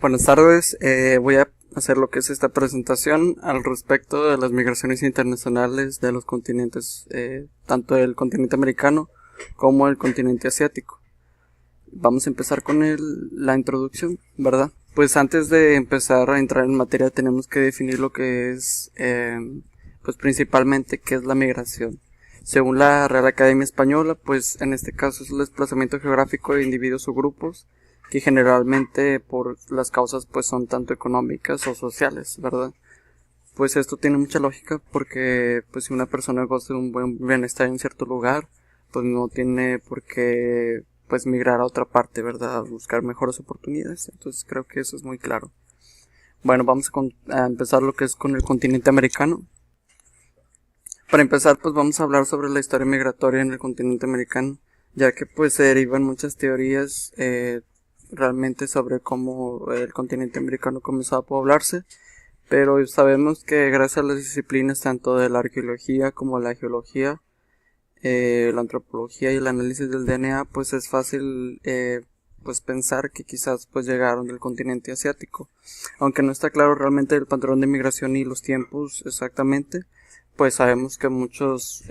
Buenas tardes, voy a hacer lo que es esta presentación al respecto de las migraciones internacionales de los continentes, tanto el continente americano como el continente asiático. Vamos a empezar con la introducción, ¿verdad? Pues antes de empezar a entrar en materia tenemos que definir lo que es, pues principalmente qué es la migración. Según la Real Academia Española, pues en este caso es el desplazamiento geográfico de individuos o grupos que generalmente por las causas pues son tanto económicas o sociales, ¿verdad? Pues esto tiene mucha lógica porque pues si una persona goza de un buen bienestar en cierto lugar, pues no tiene por qué pues migrar a otra parte, ¿verdad? A buscar mejores oportunidades. Entonces creo que eso es muy claro. Bueno, vamos a empezar lo que es con el continente americano. Para empezar, pues vamos a hablar sobre la historia migratoria en el continente americano, ya que pues se derivan muchas teorías realmente sobre cómo el continente americano comenzó a poblarse, pero sabemos que gracias a las disciplinas tanto de la arqueología como la geología, la antropología y el análisis del DNA, pues es fácil pues pensar que quizás pues llegaron del continente asiático, aunque no está claro realmente el patrón de migración y los tiempos exactamente. Pues sabemos que muchos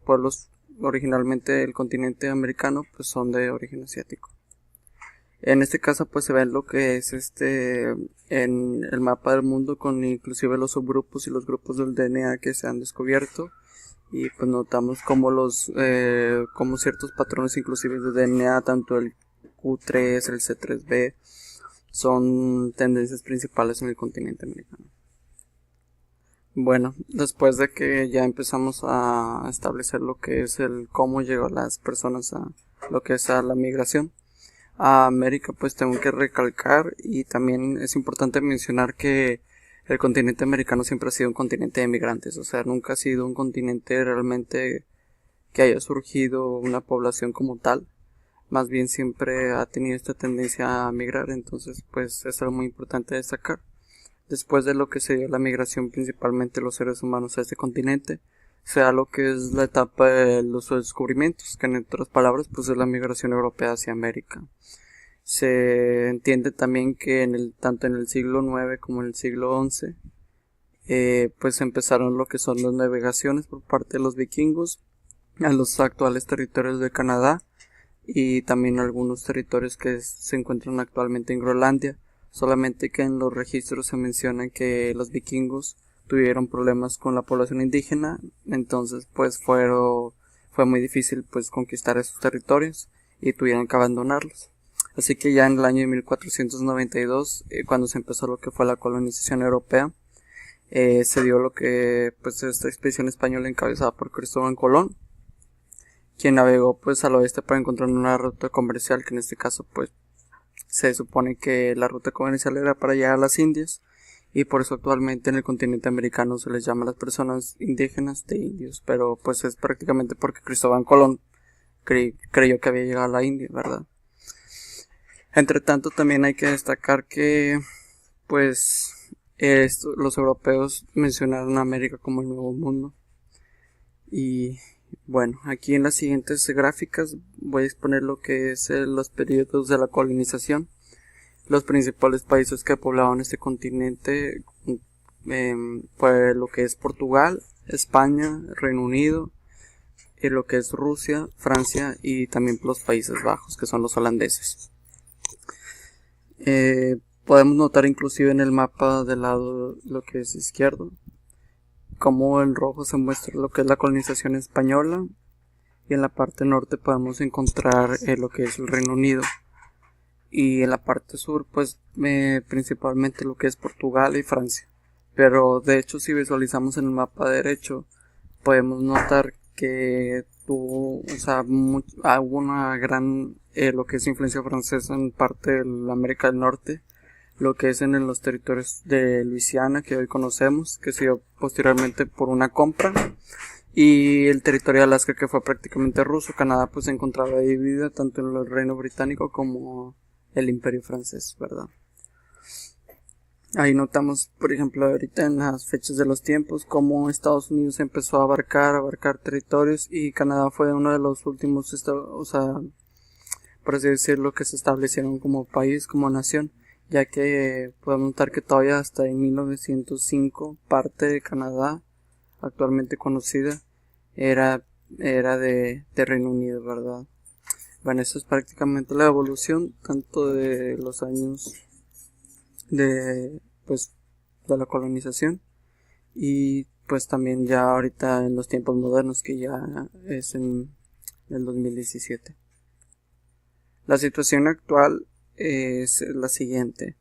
pueblos originalmente del continente americano pues son de origen asiático. En este caso pues se ve lo que es en el mapa del mundo con inclusive los subgrupos y los grupos del DNA que se han descubierto, y pues notamos como como ciertos patrones inclusive de DNA, tanto el Q3, el C3b, son tendencias principales en el continente americano. Bueno, después de que ya empezamos a establecer lo que es el cómo llegó las personas a lo que es a la migración a América, pues tengo que recalcar y también es importante mencionar que el continente americano siempre ha sido un continente de migrantes, o sea, nunca ha sido un continente realmente que haya surgido una población como tal, más bien siempre ha tenido esta tendencia a migrar, entonces pues es algo muy importante destacar. Después de lo que se dio la migración principalmente los seres humanos a este continente, se da lo que es la etapa de los descubrimientos, que en otras palabras pues es la migración europea hacia América. Se entiende también que tanto en el siglo IX como en el siglo XI pues empezaron lo que son las navegaciones por parte de los vikingos a los actuales territorios de Canadá y también algunos territorios que se encuentran actualmente en Groenlandia. Solamente que en los registros se menciona que los vikingos tuvieron problemas con la población indígena, entonces pues fue muy difícil pues conquistar esos territorios y tuvieron que abandonarlos. Así que ya en el año de 1492, cuando se empezó lo que fue la colonización europea, se dio lo que pues esta expedición española encabezada por Cristóbal Colón, quien navegó pues al oeste para encontrar una ruta comercial, que en este caso pues se supone que la ruta comercial era para llegar a las Indias, y por eso actualmente en el continente americano se les llama a las personas indígenas de indios, pero pues es prácticamente porque Cristóbal Colón creyó que había llegado a la India, ¿verdad? Entre tanto también hay que destacar que pues los europeos mencionaron a América como el Nuevo Mundo. Y bueno, aquí en las siguientes gráficas voy a exponer lo que es los periodos de la colonización. Los principales países que poblaban este continente fue lo que es Portugal, España, Reino Unido, y lo que es Rusia, Francia y también los Países Bajos, que son los holandeses. Podemos notar inclusive en el mapa del lado lo que es izquierdo, como en rojo se muestra lo que es la colonización española, y en la parte norte podemos encontrar lo que es el Reino Unido, y en la parte sur pues principalmente lo que es Portugal y Francia. Pero de hecho si visualizamos en el mapa derecho podemos notar que hubo una gran lo que es influencia francesa en parte de la América del Norte, lo que es en los territorios de Luisiana que hoy conocemos, que se dio posteriormente por una compra, y el territorio de Alaska, que fue prácticamente ruso. Canadá pues se encontraba dividida tanto en el Reino Británico como el Imperio Francés, ¿verdad? Ahí notamos, por ejemplo, ahorita en las fechas de los tiempos, cómo Estados Unidos empezó a abarcar territorios, y Canadá fue uno de los últimos, por así decirlo, que se establecieron como país, como nación. ya que podemos notar que todavía hasta en 1905 parte de Canadá, actualmente conocida, era de Reino Unido, ¿verdad? Bueno, eso es prácticamente la evolución tanto de los años de pues de la colonización y pues también ya ahorita en los tiempos modernos, que ya es en el 2017. La situación actual es la siguiente.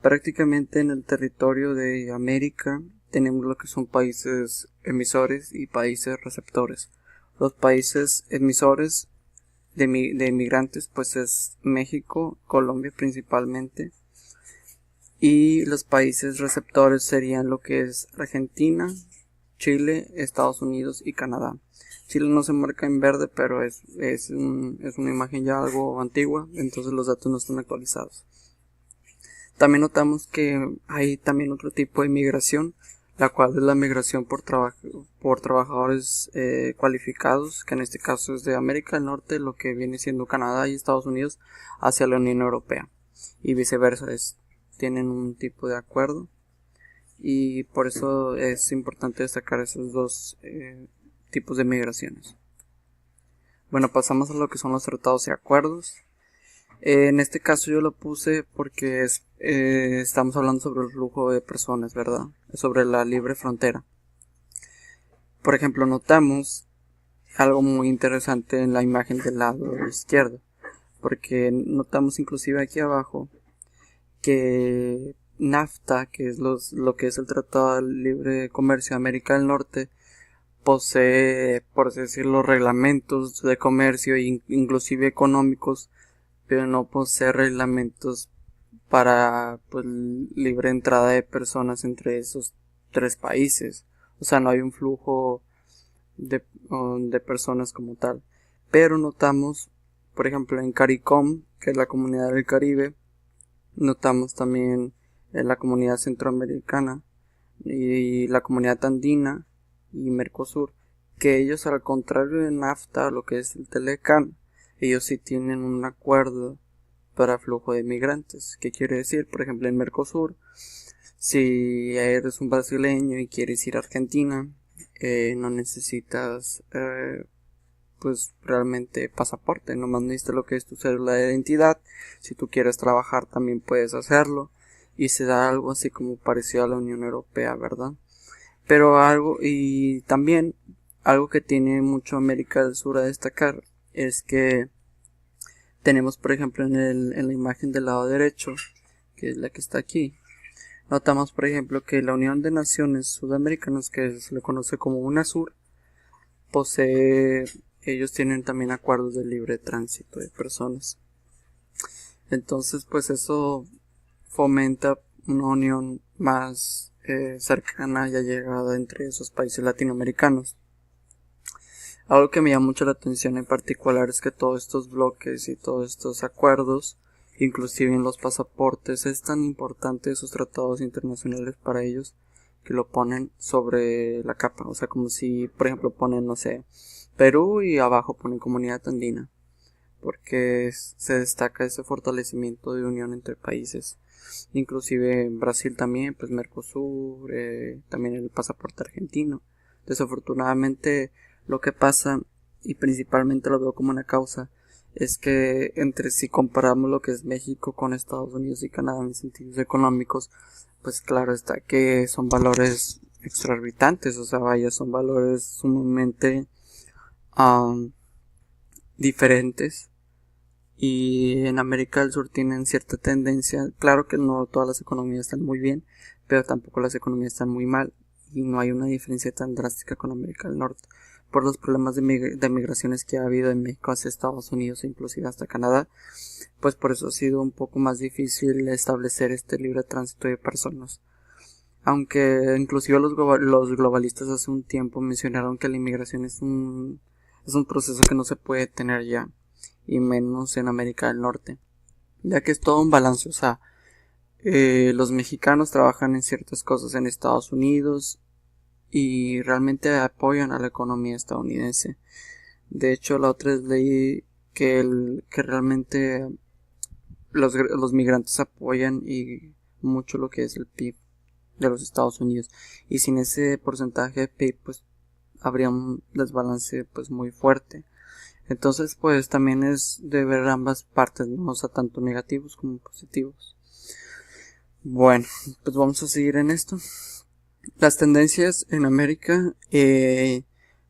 Prácticamente en el territorio de América tenemos lo que son países emisores y países receptores. Los países emisores de inmigrantes pues es México, Colombia principalmente, y los países receptores serían lo que es Argentina, Chile, Estados Unidos y Canadá. Chile no se marca en verde, pero es una imagen ya algo antigua, entonces los datos no están actualizados. También notamos que hay también otro tipo de migración, la cual es la migración por trabajadores cualificados, que en este caso es de América del Norte, lo que viene siendo Canadá y Estados Unidos, hacia la Unión Europea, y viceversa, tienen un tipo de acuerdo, y por eso es importante destacar esos dos tipos de migraciones. Bueno, pasamos a lo que son los tratados y acuerdos. En este caso yo lo puse porque estamos hablando sobre el flujo de personas, ¿verdad? Sobre la libre frontera. Por ejemplo, notamos algo muy interesante en la imagen del lado izquierdo, porque notamos inclusive aquí abajo que NAFTA, que es lo que es el Tratado de Libre Comercio de América del Norte, posee, por así decirlo, reglamentos de comercio inclusive económicos, pero no posee reglamentos para pues libre entrada de personas entre esos tres países. O sea, no hay un flujo de personas como tal. Pero notamos, por ejemplo, en CARICOM, que es la comunidad del Caribe, notamos también en la comunidad centroamericana y la comunidad andina y Mercosur, que ellos, al contrario de NAFTA, lo que es el Telecan, ellos sí tienen un acuerdo para flujo de migrantes. ¿Qué quiere decir? Por ejemplo, en Mercosur, si eres un brasileño y quieres ir a Argentina, no necesitas pues realmente pasaporte, nomás necesitas lo que es tu cédula de identidad. Si tú quieres trabajar también puedes hacerlo, y se da algo así como parecido a la Unión Europea, ¿verdad? Pero y también algo que tiene mucho América del Sur a destacar es que tenemos, por ejemplo, en la imagen del lado derecho, que es la que está aquí, notamos, por ejemplo, que la Unión de Naciones Sudamericanas, que se le conoce como UNASUR, ellos tienen también acuerdos de libre tránsito de personas. Entonces, pues eso fomenta una unión más cercana y allegada entre esos países latinoamericanos. Algo que me llama mucho la atención en particular es que todos estos bloques y todos estos acuerdos, inclusive en los pasaportes, es tan importante esos tratados internacionales para ellos, que lo ponen sobre la capa. O sea, como si, por ejemplo, ponen, no sé, Perú y abajo ponen Comunidad Andina, porque se destaca ese fortalecimiento de unión entre países. Inclusive en Brasil también, pues Mercosur, también el pasaporte argentino. Desafortunadamente, lo que pasa, y principalmente lo veo como una causa, es que si comparamos lo que es México con Estados Unidos y Canadá en sentidos económicos, pues claro está que son valores exorbitantes, o sea, vaya, son valores sumamente diferentes. Y en América del Sur tienen cierta tendencia, claro que no todas las economías están muy bien, pero tampoco las economías están muy mal, y no hay una diferencia tan drástica con América del Norte, por los problemas de migraciones que ha habido en México hacia Estados Unidos e inclusive hasta Canadá. Pues por eso ha sido un poco más difícil establecer este libre tránsito de personas. Aunque inclusive los globalistas hace un tiempo mencionaron que la inmigración es un proceso que no se puede detener ya, y menos en América del Norte, ya que es todo un balance. O sea, los mexicanos trabajan en ciertas cosas en Estados Unidos y realmente apoyan a la economía estadounidense. De hecho, la otra vez leí que realmente los migrantes apoyan y mucho lo que es el PIB de los Estados Unidos, y sin ese porcentaje de PIB pues habría un desbalance pues muy fuerte. Entonces pues también es de ver ambas partes, ¿no? O sea, tanto negativos como positivos. Bueno, pues vamos a seguir en esto. Las tendencias en América,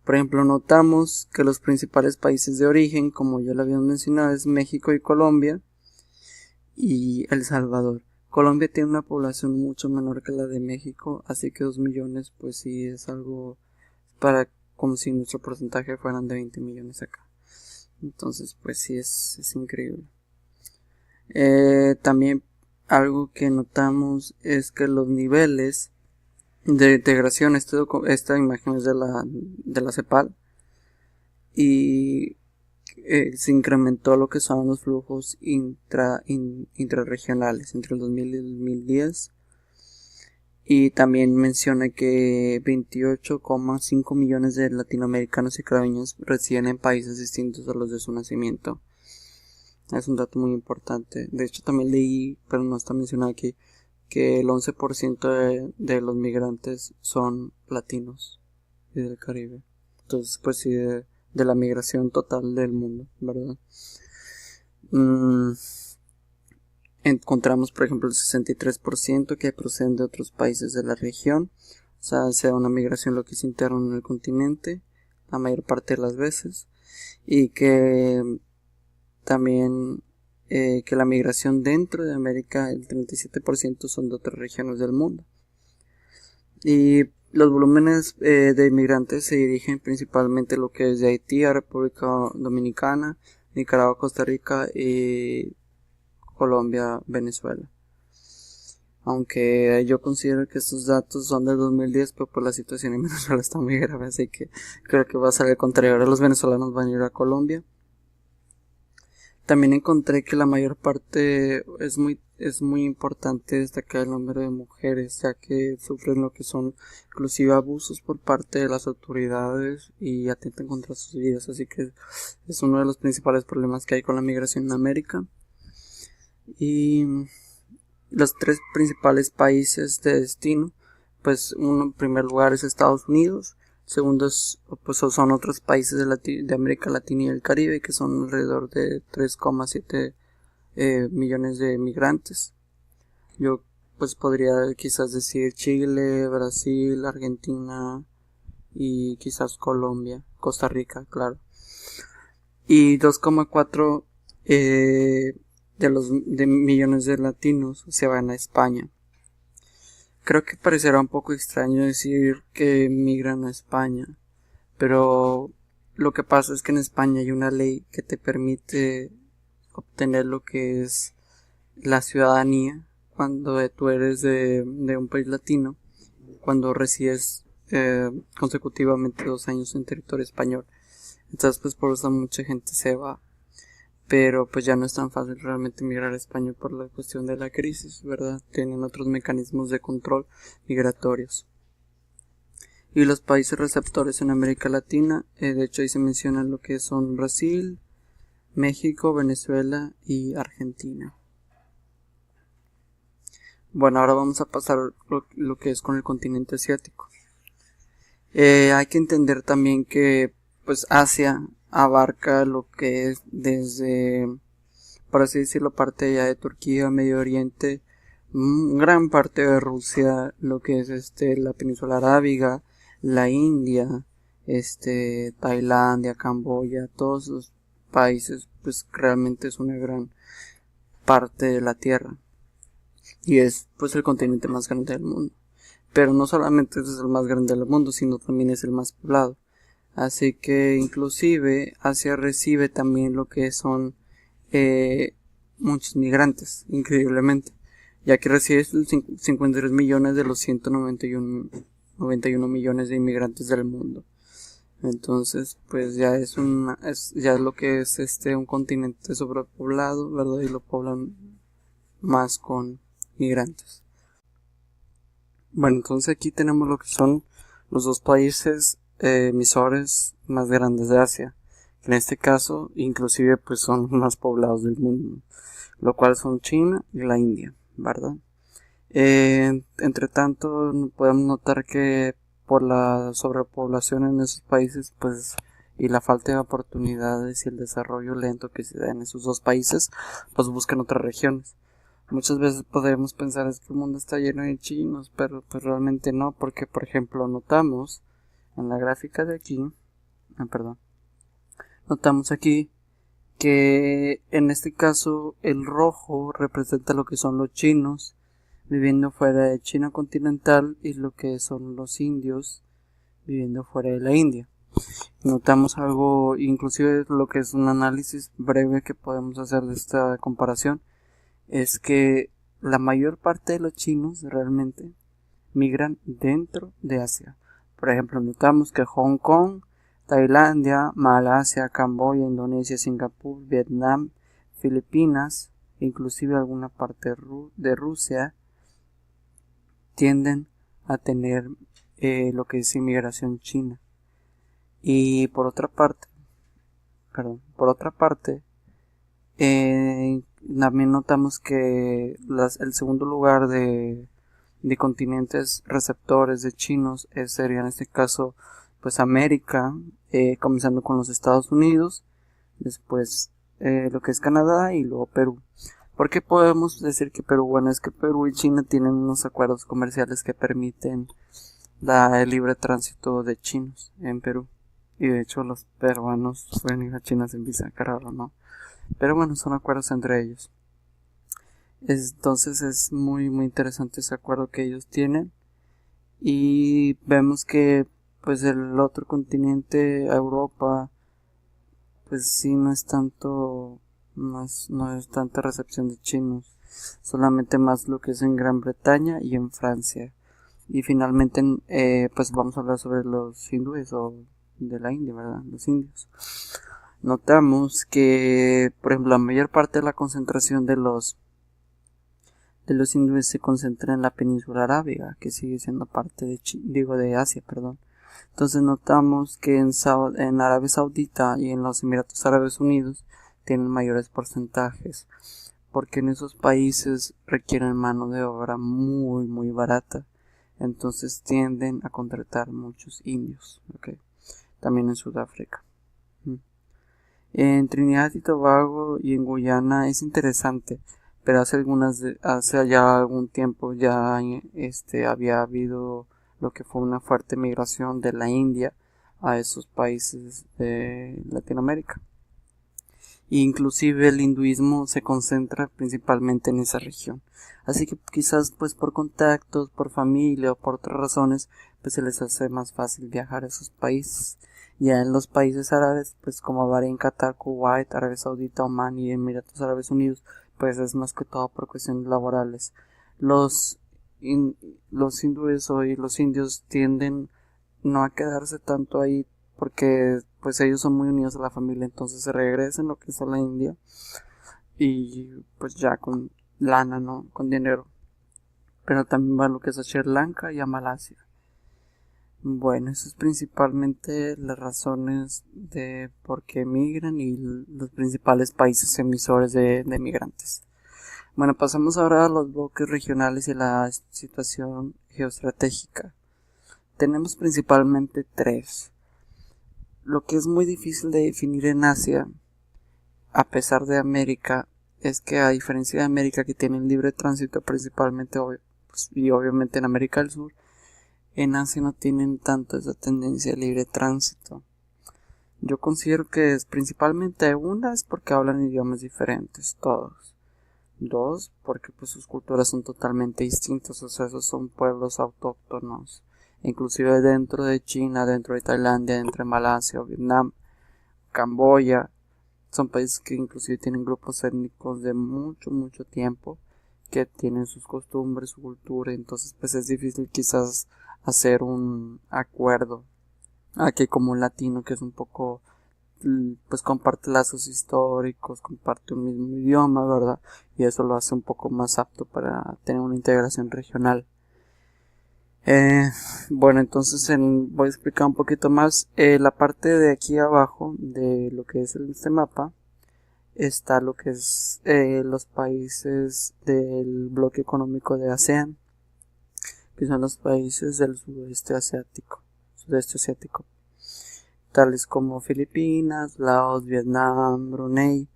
por ejemplo, notamos que los principales países de origen, como ya lo habíamos mencionado, es México y Colombia y El Salvador. Colombia tiene una población mucho menor que la de México, así que 2 millones pues sí es algo para como si nuestro porcentaje fueran de 20 millones acá. Entonces pues sí es increíble. También algo que notamos es que los niveles de integración, esta imagen es de la CEPAL, y se incrementó lo que son los flujos intrarregionales entre el 2000 y el 2010, y también menciona que 28,5 millones de latinoamericanos y caribeños residen en países distintos a los de su nacimiento. Es un dato muy importante. De hecho también leí, pero no está mencionado aquí, que el 11% de los migrantes son latinos y del Caribe. Entonces pues sí, de la migración total del mundo, ¿verdad? Encontramos por ejemplo el 63% que proceden de otros países de la región, o sea una migración lo que es interno en el continente la mayor parte de las veces, y que también que la migración dentro de América, el 37% son de otras regiones del mundo. Y los volúmenes de inmigrantes se dirigen principalmente a lo que es de Haití a República Dominicana, Nicaragua, Costa Rica y Colombia, Venezuela. Aunque yo considero que estos datos son del 2010, pero por la situación en Venezuela está muy grave, así que creo que va a ser el contrario. Ahora los venezolanos van a ir a Colombia. También encontré que la mayor parte es muy importante destacar el número de mujeres, ya que sufren lo que son inclusive abusos por parte de las autoridades y atentan contra sus vidas, así que es uno de los principales problemas que hay con la migración en América. Y los 3 principales países de destino, pues uno en primer lugar es Estados Unidos, segundo pues son otros países de América Latina y el Caribe, que son alrededor de 3,7 millones de migrantes. Yo pues podría quizás decir Chile, Brasil, Argentina y quizás Colombia, Costa Rica, claro. Y 2,4 de millones de latinos se van a España. Creo que parecerá un poco extraño decir que migran a España, pero lo que pasa es que en España hay una ley que te permite obtener lo que es la ciudadanía cuando tú eres de un país latino, cuando resides consecutivamente 2 años en territorio español. Entonces pues por eso mucha gente se va, pero pues ya no es tan fácil realmente migrar a España por la cuestión de la crisis, ¿verdad? Tienen otros mecanismos de control migratorios. Y los países receptores en América Latina, de hecho ahí se mencionan lo que son Brasil, México, Venezuela y Argentina. Bueno, ahora vamos a pasar lo que es con el continente asiático. Hay que entender también que pues Asia abarca lo que es desde, por así decirlo, parte ya de Turquía, Medio Oriente, gran parte de Rusia, lo que es la península arábiga, la India, Tailandia, Camboya, todos los países, pues realmente es una gran parte de la tierra y es pues el continente más grande del mundo. Pero no solamente es el más grande del mundo, sino también es el más poblado. Así que inclusive Asia recibe también lo que son muchos migrantes, increíblemente, ya que recibe 53 millones de los 191 millones de inmigrantes del mundo. Entonces pues ya es lo que es un continente sobrepoblado, ¿verdad? Y lo poblan más con migrantes. Bueno, entonces aquí tenemos lo que son los 2 países emisores más grandes de Asia, En este caso, inclusive pues son más poblados del mundo, lo cual son China y la India, ¿verdad? Entre tanto, podemos notar que por la sobrepoblación en esos países, pues, y la falta de oportunidades y el desarrollo lento que se da en esos dos países, pues buscan otras regiones. Muchas veces podemos pensar es que el mundo está lleno de chinos, pero pues realmente no, porque por ejemplo notamos en la gráfica de aquí, notamos aquí que en este caso el rojo representa lo que son los chinos viviendo fuera de China continental y lo que son los indios viviendo fuera de la India. Notamos algo, inclusive lo que es un análisis breve que podemos hacer de esta comparación, es que la mayor parte de los chinos realmente migran dentro de Asia. Por ejemplo, notamos que Hong Kong, Tailandia, Malasia, Camboya, Indonesia, Singapur, Vietnam, Filipinas, inclusive alguna parte de Rusia, tienden a tener lo que es inmigración china. Y por otra parte, también notamos que el segundo lugar de continentes receptores de chinos sería en este caso pues América, comenzando con los Estados Unidos, después lo que es Canadá y luego Perú. ¿Por qué podemos decir que Perú? Bueno, es que Perú y China tienen unos acuerdos comerciales que permiten el libre tránsito de chinos en Perú. Y de hecho los peruanos pueden ir a China sin visa, qué raro, ¿no? Pero bueno, son acuerdos entre ellos. Entonces es muy muy interesante ese acuerdo que ellos tienen. Y vemos que pues el otro continente, Europa, pues sí no es tanta recepción de chinos, solamente más lo que es en Gran Bretaña y en Francia. Y finalmente pues vamos a hablar sobre los hindúes o de la India, ¿verdad? Los indios. Notamos que, por ejemplo, la mayor parte de la concentración de los hindúes se concentra en la península arábiga, que sigue siendo parte de Asia, perdón. Entonces notamos que en Arabia Saudita y en los Emiratos Árabes Unidos tienen mayores porcentajes, porque en esos países requieren mano de obra muy muy barata, entonces tienden a contratar muchos indios, ¿okay? También en Sudáfrica. En Trinidad y Tobago y en Guyana es interesante, pero hace ya algún tiempo ya había habido lo que fue una fuerte migración de la India a esos países de Latinoamérica. Inclusive el hinduismo se concentra principalmente en esa región. Así que quizás pues por contactos, por familia o por otras razones, pues se les hace más fácil viajar a esos países. Ya en los países árabes, pues como Bahrein, Qatar, Kuwait, Arabia Saudita, Omán y Emiratos Árabes Unidos, pues es más que todo por cuestiones laborales. Los hindúes y los indios tienden no a quedarse tanto ahí porque pues ellos son muy unidos a la familia, entonces se regresan lo que es a la India y pues ya con lana, ¿no? Con dinero. Pero también va lo que es a Sri Lanka y a Malasia. Bueno, eso es principalmente las razones de por qué emigran y los principales países emisores de migrantes. Bueno, pasamos ahora a los bloques regionales y la situación geoestratégica. Tenemos principalmente tres. Lo que es muy difícil de definir en Asia, a pesar de América, es que a diferencia de América, que tiene libre tránsito principalmente y obviamente en América del Sur, en Asia no tienen tanto esa tendencia de libre tránsito. Yo considero que es principalmente una es porque hablan idiomas diferentes, todos. Dos, porque pues sus culturas son totalmente distintas, o sea, esos son pueblos autóctonos. Inclusive dentro de China, dentro de Tailandia, dentro de Malasia o Vietnam, Camboya, son países que inclusive tienen grupos étnicos de mucho mucho tiempo, que tienen sus costumbres, su cultura, entonces pues es difícil quizás hacer un acuerdo. Aquí como un latino que es un poco, pues comparte lazos históricos, comparte un mismo idioma, ¿verdad? Y eso lo hace un poco más apto para tener una integración regional. Eh, bueno, entonces voy a explicar un poquito más. La parte de aquí abajo de lo que es este mapa está lo que es los países del bloque económico de ASEAN, que son los países del sudeste asiático, tales como Filipinas, Laos, Vietnam, Brunei,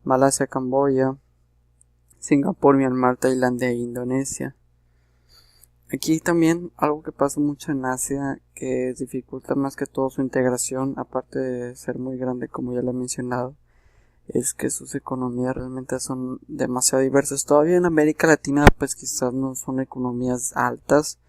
Malasia, Camboya, Singapur, Myanmar, Tailandia e Indonesia. Aquí también algo que pasa mucho en Asia que dificulta más que todo su integración, aparte de ser muy grande como ya lo he mencionado, es que sus economías realmente son demasiado diversas. Todavía en América Latina pues quizás no son economías altas,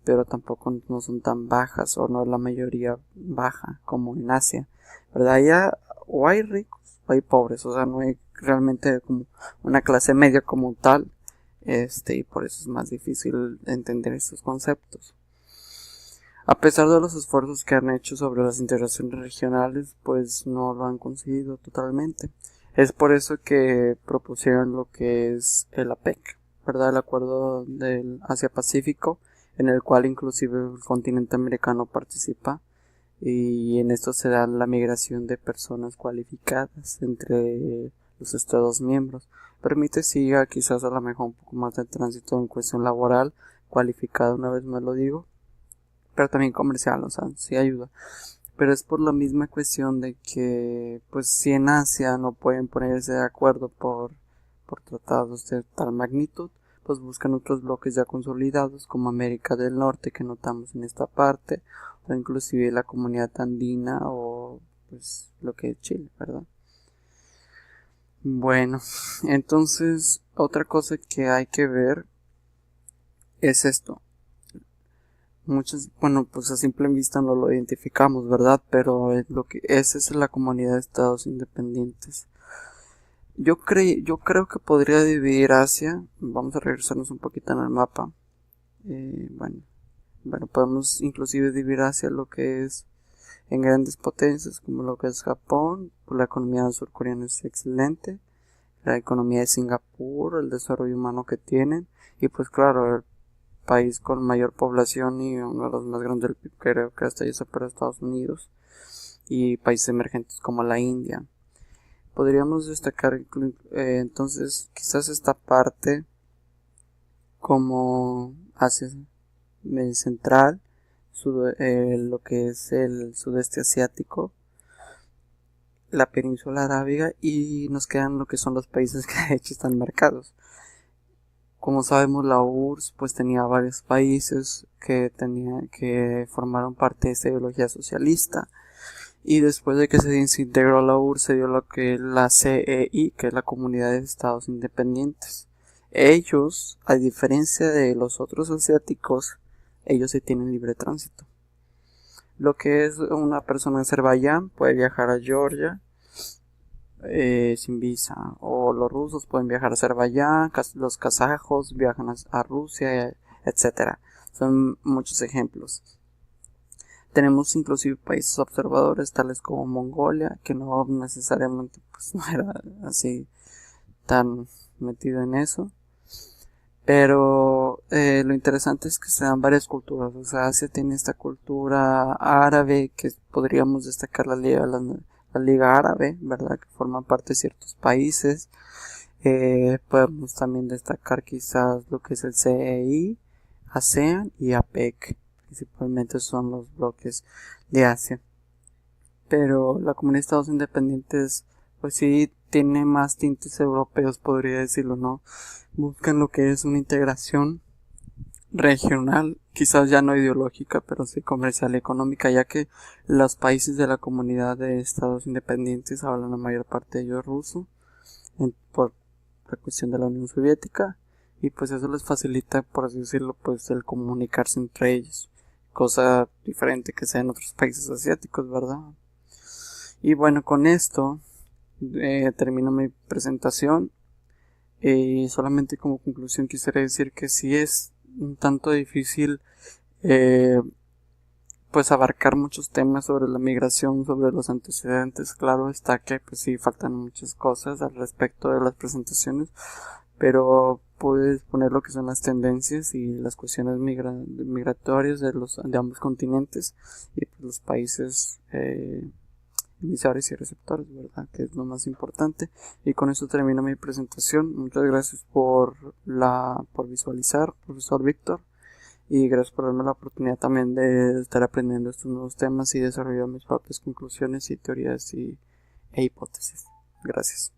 pero tampoco no son tan bajas, o no la mayoría baja como en Asia, ¿verdad? Allá o hay ricos o hay pobres, o sea, no hay realmente como una clase media como tal, y por eso es más difícil entender estos conceptos. A pesar de los esfuerzos que han hecho sobre las integraciones regionales, pues no lo han conseguido totalmente. Es por eso que propusieron lo que es el APEC, ¿verdad? El Acuerdo del Asia-Pacífico, en el cual inclusive el continente americano participa, y en esto se da la migración de personas cualificadas entre los estados miembros. Permite siga quizás a lo mejor un poco más de tránsito en cuestión laboral, cualificada, una vez más lo digo, pero también comercial, o sea, sí ayuda. Pero es por la misma cuestión de que, pues, si en Asia no pueden ponerse de acuerdo por tratados de tal magnitud, pues buscan otros bloques ya consolidados como América del Norte, que notamos en esta parte, o inclusive la comunidad andina, o pues lo que es Chile, ¿verdad? Bueno, entonces otra cosa que hay que ver es esto. Muchos, bueno, pues a simple vista no lo identificamos, ¿verdad? Pero es lo que esa es la comunidad de estados independientes. Yo creo que podría dividir Asia. Vamos a regresarnos un poquito en el mapa. Bueno, podemos inclusive dividir Asia lo que es en grandes potencias, como lo que es Japón. Pues la economía surcoreana es excelente. La economía de Singapur, el desarrollo humano que tienen. Y pues claro, el país con mayor población y uno de los más grandes del PIB, creo que hasta ya supera Estados Unidos, y países emergentes como la India. Podríamos destacar entonces quizás esta parte como Asia Central, lo que es el sudeste asiático, la península arábiga, y nos quedan lo que son los países que de hecho están marcados. Como sabemos, la URSS pues tenía varios países que formaron parte de esta ideología socialista, y después de que se desintegró la URSS se dio lo que es la CEI, que es la Comunidad de Estados Independientes. Ellos, a diferencia de los otros asiáticos, ellos sí tienen libre tránsito. Lo que es una persona de Azerbaiyán puede viajar a Georgia sin visa, o los rusos pueden viajar a Azerbaiyán, los kazajos viajan a Rusia, etcétera. Son muchos ejemplos. Tenemos inclusive países observadores tales como Mongolia, que no necesariamente pues no era así tan metido en eso, pero lo interesante es que se dan varias culturas. O sea, Asia tiene esta cultura árabe, que podríamos destacar la Liga Árabe, ¿verdad? Que forman parte de ciertos países. Podemos también destacar quizás lo que es el CEI, ASEAN y APEC. Principalmente son los bloques de Asia. Pero la Comunidad de Estados Independientes pues sí tiene más tintes europeos, podría decirlo, ¿no? Buscan lo que es una integración regional, quizás ya no ideológica, pero sí comercial y económica, ya que los países de la Comunidad de Estados Independientes hablan la mayor parte de ellos ruso, por la cuestión de la Unión Soviética, y pues eso les facilita, por así decirlo, pues el comunicarse entre ellos, cosa diferente que sea en otros países asiáticos, ¿verdad? Y bueno, con esto termino mi presentación, y solamente como conclusión quisiera decir que sí es un tanto difícil pues abarcar muchos temas sobre la migración, sobre los antecedentes. Claro está que pues sí faltan muchas cosas al respecto de las presentaciones, pero puedes poner lo que son las tendencias y las cuestiones migratorias de ambos continentes y pues, los países emisores y receptores, ¿verdad? Que es lo más importante. Y con eso termino mi presentación. Muchas gracias por visualizar, profesor Víctor, y gracias por darme la oportunidad también de estar aprendiendo estos nuevos temas y desarrollar mis propias conclusiones y teorías e hipótesis. Gracias.